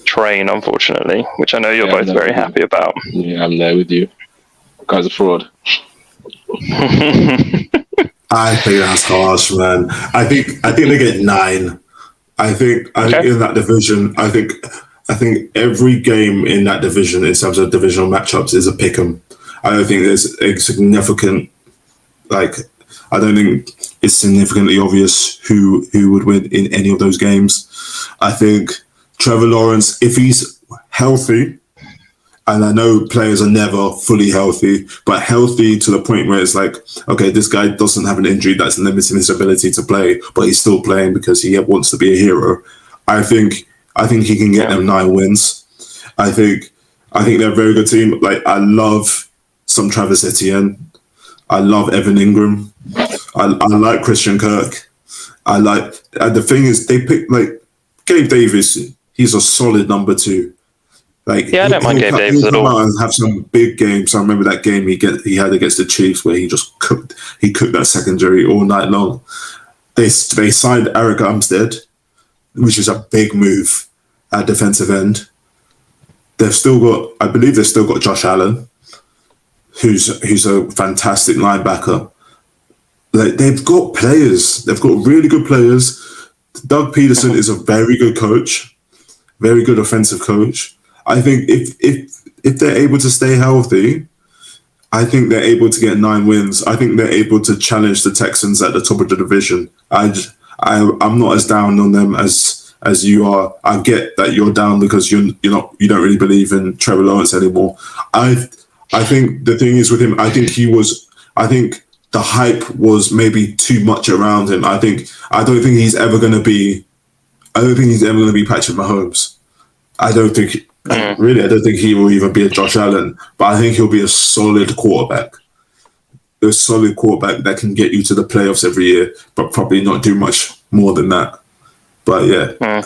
train, unfortunately, which I know you're both very happy about. Yeah, I'm there with you. Guy's a fraud. I think that's harsh, man. I think they get 9. I think in that division, I think every game in that division in terms of divisional matchups is a pick 'em. I don't think there's a significant, I don't think it's significantly obvious who would win in any of those games. I think Trevor Lawrence, if he's healthy, and I know players are never fully healthy, but healthy to the point where it's like, okay, this guy doesn't have an injury that's limiting his ability to play, but he's still playing because he wants to be a hero. I think he can get them 9 wins. I think they're a very good team. Like, I love some Travis Etienne. I love Evan Ingram. I like Christian Kirk. And the thing is, they picked Gabe Davis. He's a solid number 2. I don't mind Gabe Davis at all. And have some big games. I remember that game he had against the Chiefs where he just cooked that secondary all night long. They signed Eric Armstead, which is a big move at defensive end. I believe they've still got Josh Allen, who's a fantastic linebacker. They've got players. They've got really good players. Doug Peterson is a very good coach, very good offensive coach. I think if they're able to stay healthy, I think they're able to get 9 wins. I think they're able to challenge the Texans at the top of the division. I'm not as down on them as you are. I get that you're down because you don't really believe in Trevor Lawrence anymore. I think the thing is with him, I think the hype was maybe too much around him. I don't think he's ever going to be Patrick Mahomes. I don't think he will even be a Josh Allen, but I think he'll be a solid quarterback. A solid quarterback that can get you to the playoffs every year, but probably not do much more than that. But yeah.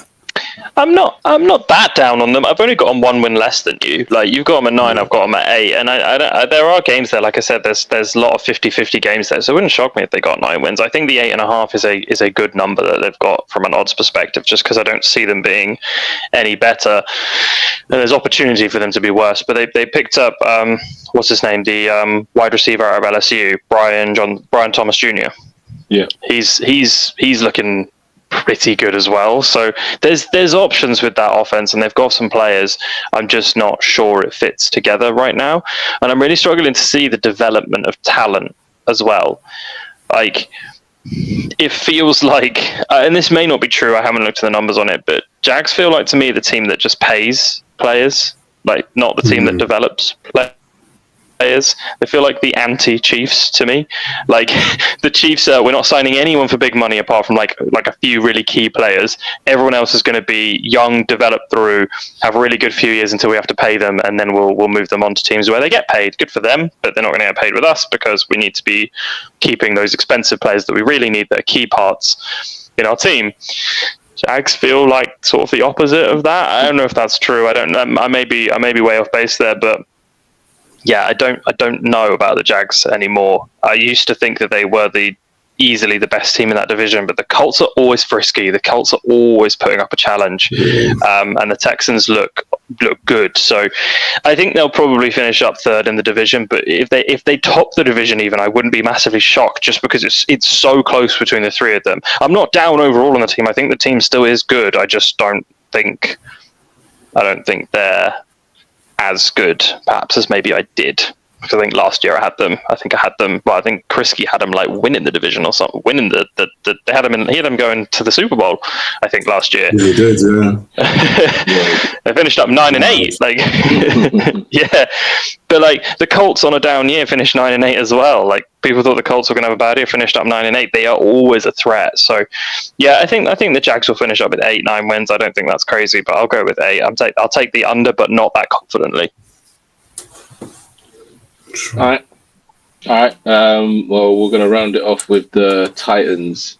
I'm not that down on them. I've only got them 1 win less than you. Like, you've got them at 9, I've got them at 8, and I there are games there. Like I said, there's a lot of 50-50 games there, so it wouldn't shock me if they got 9 wins. I think the 8.5 is a good number that they've got from an odds perspective, just because I don't see them being any better. And there's opportunity for them to be worse. But they picked up what's his name, the wide receiver out of LSU, Brian Thomas Jr. Yeah, he's looking pretty good as well. So there's options with that offense, and they've got some players. I'm just not sure it fits together right now, and I'm really struggling to see the development of talent as well. Like, it feels like, and this may not be true, I haven't looked at the numbers on it, but Jags feel like, to me, the team that just pays players, like not the team that develops players. They feel like the anti-Chiefs to me. Like, the Chiefs, we're not signing anyone for big money apart from like a few really key players. Everyone else is going to be young, develop through, have a really good few years until we have to pay them, and then we'll move them on to teams where they get paid. Good for them, but they're not going to get paid with us because we need to be keeping those expensive players that we really need, that are key parts in our team. Jags feel like sort of the opposite of that. I don't know if that's true. I don't know. I may be way off base there, but yeah, I don't know about the Jags anymore. I used to think that they were easily the best team in that division, but the Colts are always frisky. The Colts are always putting up a challenge, and the Texans look good. So I think they'll probably finish up third in the division. But if they top the division even, I wouldn't be massively shocked, just because it's so close between the three of them. I'm not down overall on the team. I think the team still is good. I just don't think they're as good, perhaps, as maybe I did. Because I think last year I had them. Well, I think Krisky had them like winning the division or something. Winning he had them going to the Super Bowl, I think, last year. Yeah, he did, yeah. They finished up 9-8. Like, yeah. But like, the Colts on a down year finished 9-8 as well. Like, people thought the Colts were going to have a bad year, finished up 9-8. They are always a threat. So, yeah, I think the Jags will finish up with 8-9 wins. I don't think that's crazy, but I'll go with 8. I'll take the under, but not that confidently. All right. Well, we're going to round it off with the Titans.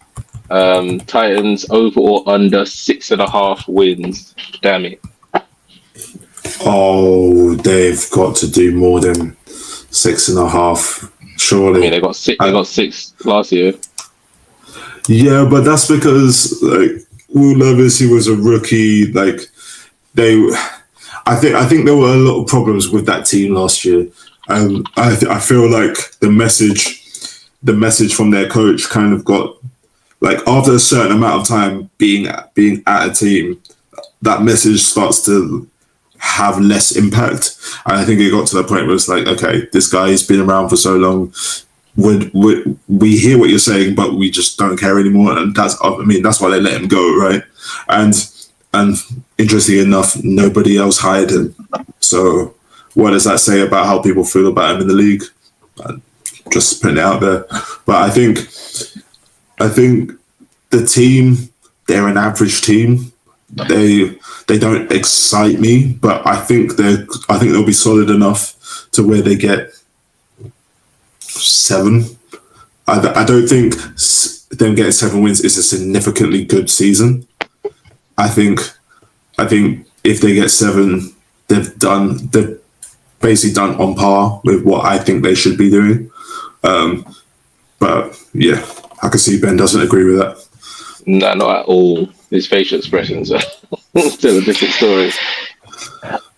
Titans over or under 6.5 wins. Dami. Oh, they've got to do more than 6.5. Surely. I mean, they got six last year. Yeah, but that's because like Will Levis, he was a rookie. Like I think there were a lot of problems with that team last year. I feel like the message from their coach kind of got, like, after a certain amount of time being at a team, that message starts to have less impact. And I think it got to the point where it's like, okay, this guy's been around for so long. We hear what you're saying, but we just don't care anymore. And that's why they let him go, right? And interestingly enough, nobody else hired him. So what does that say about how people feel about him in the league? Just putting it out there. But I think the team, they're an average team. They don't excite me, but I think they'll be solid enough to where they get 7. I don't think them getting 7 wins is a significantly good season. I think if they get 7, they've basically done on par with what I think they should be doing. But yeah, I can see Ben doesn't agree with that. No, not at all. His facial expressions are still a different story.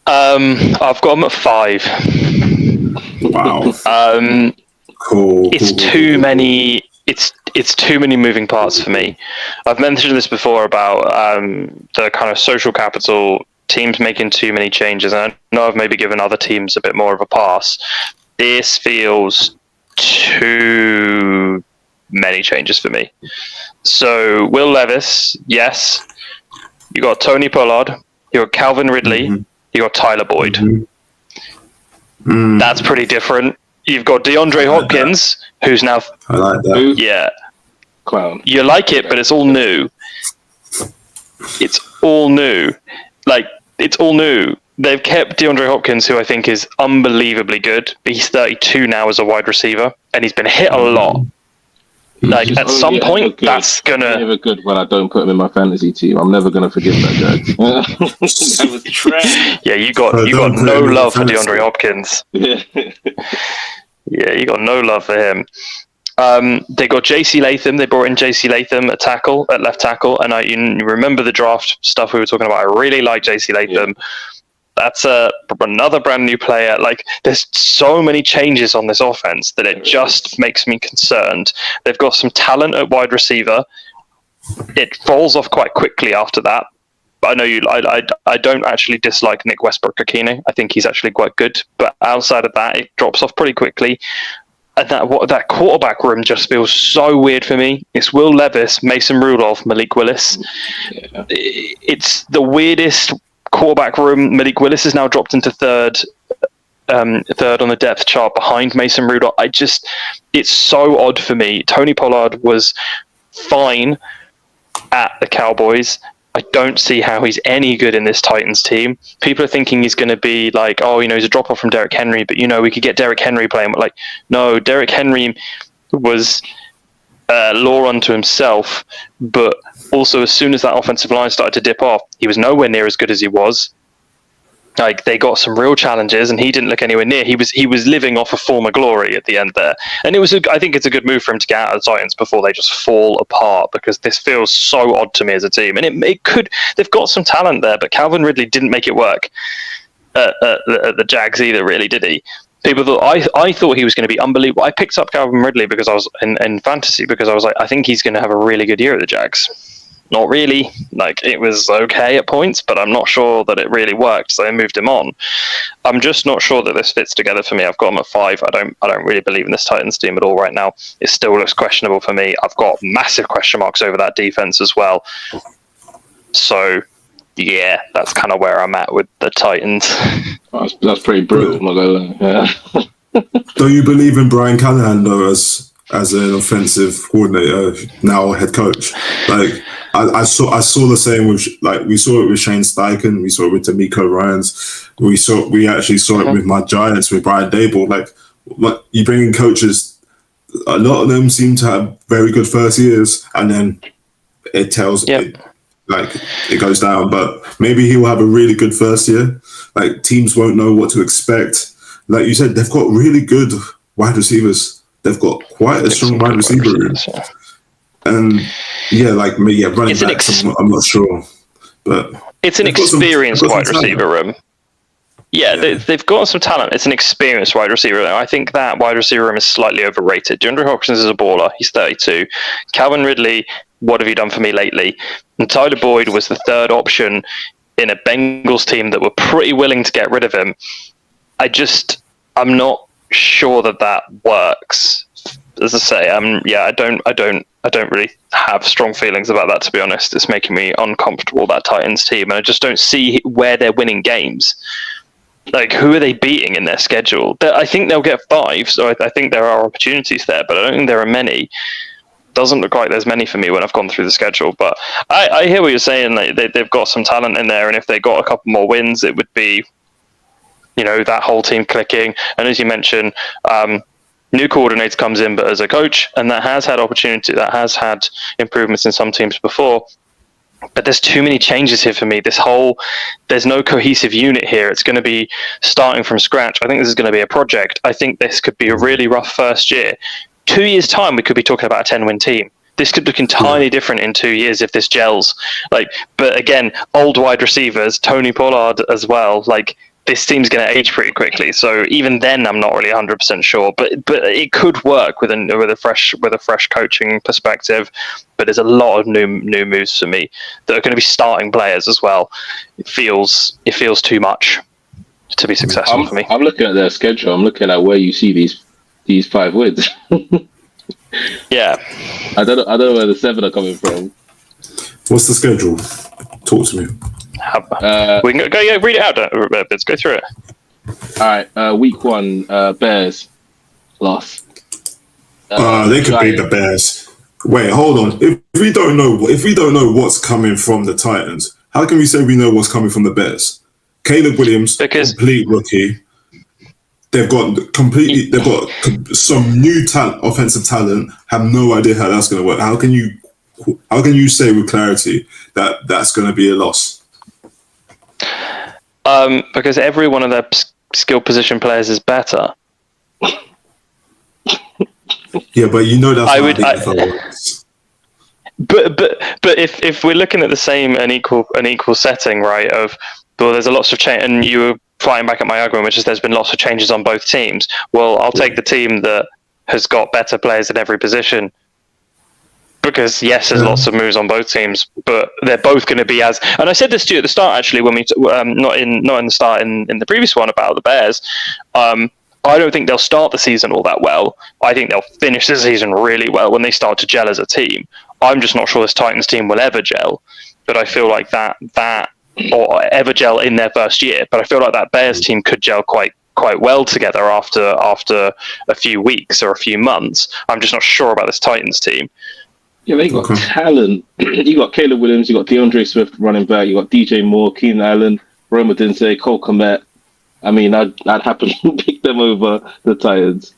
I've got him at 5. Wow. Cool. It's too many. It's too many moving parts for me. I've mentioned this before about the kind of social capital, teams making too many changes, and I know I've maybe given other teams a bit more of a pass. This feels too many changes for me. So Will Levis, yes. You got Tony Pollard. You got Calvin Ridley. Mm-hmm. You got Tyler Boyd. Mm-hmm. That's pretty different. You've got DeAndre Hopkins, who's now... I like that. Yeah. Clown. You like it, but it's all new. It's all new. Like, it's all new. They've kept DeAndre Hopkins, who I think is unbelievably good. He's 32 now as a wide receiver, and he's been hit a lot. Like, at some point, that's gonna... He's never good when I don't put him in my fantasy team. I'm never gonna forgive that guy. That was trash. Yeah, you got no love for DeAndre Hopkins. Yeah, you got no love for him. They got JC Latham. They brought in JC Latham at left tackle, and you remember the draft stuff we were talking about. I really like JC Latham. Yeah. That's another brand new player. Like, there's so many changes on this offense that it just makes me concerned. They've got some talent at wide receiver. it falls off quite quickly after that. I know I don't actually dislike Nick Westbrook-Akine. I think he's actually quite good, but outside of that, it drops off pretty quickly. And that quarterback room just feels so weird for me. It's Will Levis, Mason Rudolph, Malik Willis. Yeah. It's the weirdest quarterback room. Malik Willis is now dropped into third on the depth chart behind Mason Rudolph. It's so odd for me. Tony Pollard was fine at the Cowboys. I don't see how he's any good in this Titans team. People are thinking he's going to be like, he's a drop off from Derrick Henry, but we could get Derrick Henry playing. But no, Derrick Henry was law unto himself, but also as soon as that offensive line started to dip off, he was nowhere near as good as he was. They got some real challenges, and he didn't look anywhere near. He was living off a former glory at the end there, and I think it's a good move for him to get out of the Titans before they just fall apart, because this feels so odd to me as a team. And it could. They've got some talent there, but Calvin Ridley didn't make it work at the Jags either, really, did he? People thought I thought he was going to be unbelievable. I picked up Calvin Ridley because I was in fantasy, because I was like, I think he's going to have a really good year at the Jags. Not really. It was okay at points, but I'm not sure that it really worked, so I moved him on. I'm just not sure that this fits together for me. I've got him at 5. I don't really believe in this Titans team at all right now. It still looks questionable for me. I've got massive question marks over that defense as well. So, yeah, that's kind of where I'm at with the Titans. That's pretty brutal. Yeah. Do you believe in Brian Callahan, though, as an offensive coordinator, now head coach? I saw the same with we saw it with Shane Steichen, we saw it with D'Amico Ryans, we actually saw it with my Giants, with Brian Dable. You bring in coaches, a lot of them seem to have very good first years, and then it tells it goes down. But maybe he will have a really good first year. Teams won't know what to expect. Like you said, they've got really good wide receivers. They've got quite a strong wide receiver room. And running back, I'm not sure. But it's an experienced wide receiver room. Yeah, they've got some talent. It's an experienced wide receiver room. I think that wide receiver room is slightly overrated. DeAndre Hopkins is a baller. He's 32. Calvin Ridley, what have you done for me lately? And Tyler Boyd was the third option in a Bengals team that were pretty willing to get rid of him. I'm not sure that works. As I say, I don't really have strong feelings about that, to be honest. It's making me uncomfortable, that Titans team, and I just don't see where they're winning games. Who are they beating in their schedule? I think they'll get 5, so I think there are opportunities there, but I don't think there are many. Doesn't look like there's many for me when I've gone through the schedule, but I hear what you're saying. They've got some talent in there, and if they got a couple more wins, it would be, that whole team clicking. And as you mentioned, new coordinator comes in, but as a coach, and that has had opportunity, that has had improvements in some teams before. But there's too many changes here for me. There's no cohesive unit here. It's going to be starting from scratch. I think this is going to be a project. I think this could be a really rough first year. 2 years' time, we could be talking about a 10-win team. This could look entirely different in 2 years if this gels. But again, old wide receivers, Tony Pollard as well. This team's going to age pretty quickly, so even then, I'm not really 100% sure. But it could work with a fresh coaching perspective. But there's a lot of new moves for me that are going to be starting players as well. It feels too much to be successful for me. I'm looking at their schedule. I'm looking at where you see these 5 wins. Yeah, I don't know where the 7 are coming from. What's the schedule? Talk to me. We can go read it out, Bids. Go through it. All right, week 1, Bears loss. They could beat the Bears. Wait, hold on. If we don't know what's coming from the Titans, how can we say we know what's coming from the Bears? Caleb Williams, complete rookie. They've got some new offensive talent. Have no idea how that's going to work. How can you say with clarity that that's going to be a loss? Because every one of their skill position players is better. Yeah, but that's But if we're looking at the same and equal setting, right? There's a lots of change, and you were fighting back at my argument, which is there's been lots of changes on both teams. Well, I'll take the team that has got better players at every position. because yes, there's lots of moves on both teams, but they're both going to be as. And I said this to you at the start, actually, when we not in the start in the previous one about the Bears. I don't think they'll start the season all that well. I think they'll finish the season really well when they start to gel as a team. I'm just not sure this Titans team will ever gel, but I feel like that or ever gel in their first year. But I feel like that Bears team could gel quite well together after a few weeks or a few months. I'm just not sure about this Titans team. Yeah, they got talent. You got Caleb Williams, you got DeAndre Swift running back, you got DJ Moore, Keenan Allen, Rome Odunze, Cole Kmet. I mean, I'd happily pick them over the Titans.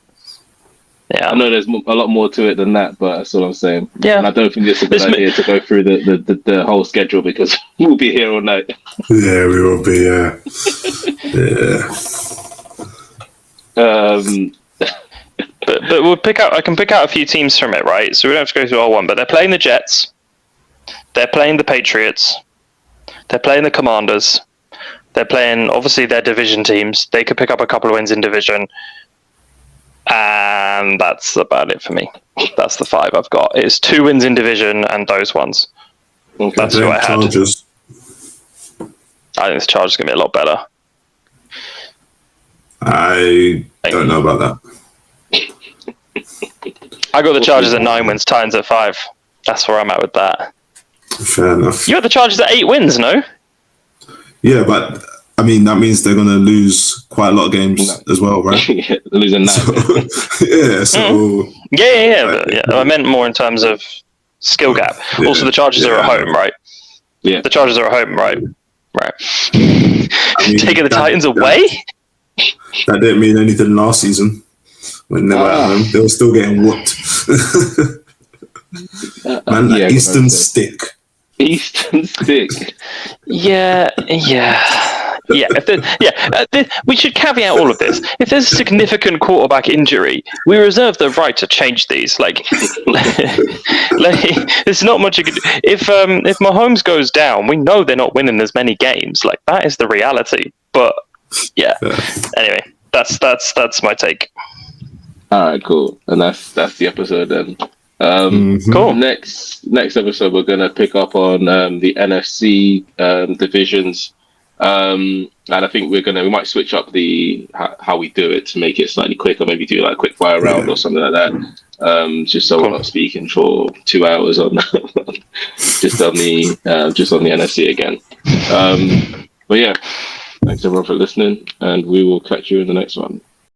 Yeah, I know there's a lot more to it than that, but that's all I'm saying. Yeah, and I don't think it's a good idea to go through the whole schedule because we'll be here all night. Yeah, we will be. But we'll pick out. I can pick out a few teams from it, right? So we don't have to go through all one. But they're playing the Jets. They're playing the Patriots. They're playing the Commanders. They're playing, obviously, their division teams. They could pick up a couple of wins in division. And that's about it for me. That's the 5 I've got. It's 2 wins in division and those ones. Okay. That's who I had. Chargers. I think this Chargers is going to be a lot better. I don't know about that. I got the Chargers at 9 wins, Titans at 5. That's where I'm at with that. Fair enough. You had the Chargers at 8 wins, no? Yeah, but I mean that means they're going to lose quite a lot of games as well, right? Yeah, they're losing that. Yeah. I meant more in terms of skill gap. Yeah, also, the Chargers are at home, right? Yeah, the Chargers are at home, right? Right. I mean, taking the Titans away. That didn't mean anything last season when they were at home. They were still getting whooped. Man, that Eastern Stick. Eastern Stick. Yeah. We should caveat all of this. If there's a significant quarterback injury, we reserve the right to change these. There's not much you can do. If Mahomes goes down, we know they're not winning as many games. Like, that is the reality. But yeah. Anyway, that's my take. All right, cool. And that's the episode then. Cool. Next episode, we're gonna pick up on the NFC divisions, and I think we might switch up how we do it to make it slightly quicker. Maybe do like a quick fire round or something like that. Just so we're not speaking for 2 hours on just on the NFC again. But yeah, thanks everyone for listening, and we will catch you in the next one.